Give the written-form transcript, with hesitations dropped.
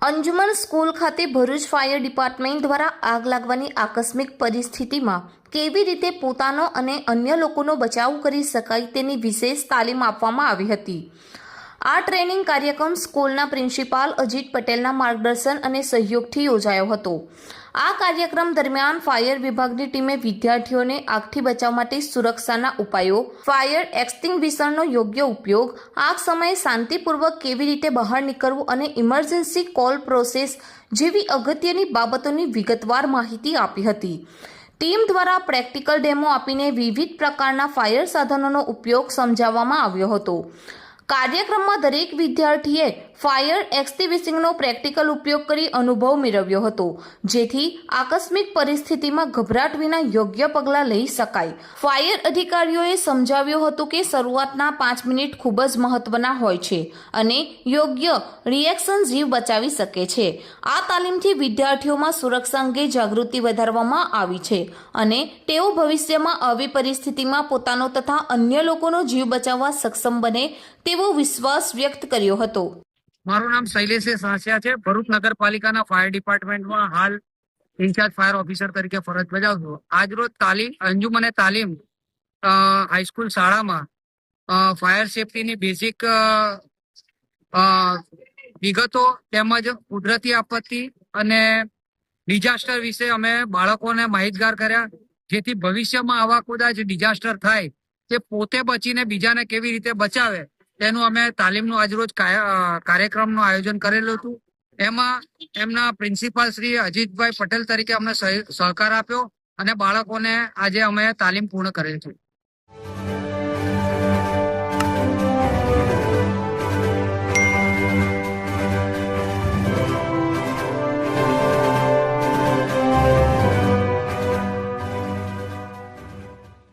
Anjuman school ખાતે Bharuch fire department દ્વારા આગ લાગવાની આકસ્મિક પરિસ્થિતિમાં કેવી રીતે પોતાનો અને અન્ય લોકોનો બચાવ કરી શકાય તેની વિશેષ તાલીમ આપવામાં આવી હતી। આ ટ્રેનિંગ કાર્યક્રમ સ્કૂલના પ્રિન્સિપાલ અજીત પટેલના માર્ગદર્શન અને સહયોગથી યોજાયો હતો। આ કાર્યક્રમ દરમિયાન ફાયર વિભાગની ટીમે વિદ્યાર્થીઓને આગથી બચાવ માટે સુરક્ષાના ઉપાયો, ફાયર એક્સટિંગ્વિશરનો યોગ્ય ઉપયોગ, આગ સમયે શાંતિપૂર્વક કેવી રીતે બહાર નીકળવું અને ઇમરજન્સી કોલ પ્રોસેસ જેવી અગત્યની બાબતોની વિગતવાર માહિતી આપી હતી। ટીમ દ્વારા પ્રેક્ટિકલ ડેમો આપીને વિવિધ પ્રકારના ફાયર સાધનોનો ઉપયોગ સમજાવવામાં આવ્યો હતો। કાર્યક્રમમાં દરેક વિદ્યાર્થીએ ફાયર એક્સટિંગ્વિશિંગનો પ્રેક્ટિકલ ઉપયોગ કરી અનુભવ મેળવ્યો હતો, જેથી આકસ્મિક પરિસ્થિતિમાં ગભરાટ વિના યોગ્ય પગલાં લઈ શકાય। ફાયર અધિકારીઓએ સમજાવ્યું હતું કે શરૂઆતના 5 મિનિટ ખૂબ જ મહત્વના હોય છે અને યોગ્ય રિએક્શન જીવ બચાવી શકે છે। આ તાલીમથી વિદ્યાર્થીઓમાં સુરક્ષા અંગે જાગૃતિ વધારવામાં આવી છે અને તેઓ ભવિષ્યમાં આવી પરિસ્થિતિમાં પોતાનો તથા અન્ય લોકોનો જીવ બચાવવા સક્ષમ બને તેવો વિશ્વાસ વ્યક્ત કર્યો હતો। મારું નામ શૈલેષ સાસિયા છે। ભરૂચ નગરપાલિકાના ફાયર ડિપાર્ટમેન્ટમાં હાલ ઇન્ચાર્જ ફાયર ઓફિસર તરીકે ફરજ બજાવું છું। આજરોજ અંજુમને તાલીમ હાઈસ્કૂલ શાળામાં ફાયર સેફટીની બેઝિક વિગતો તેમજ કુદરતી આપત્તિ અને ડિઝાસ્ટર વિશે અમે બાળકોને માહિતગાર કર્યા, જેથી ભવિષ્યમાં આવા કદાચ ડિઝાસ્ટર થાય તે પોતે બચીને બીજાને કેવી રીતે બચાવે તેનું અમે તાલીમનું આજરોજ કાર્યક્રમનું આયોજન કરેલું હતું। એમાં એમના પ્રિન્સિપાલ શ્રી અજીતભાઈ પટેલ તરીકે અમને સહકાર આપ્યો અને બાળકોને આજે અમે તાલીમ પૂર્ણ કરેલ છે।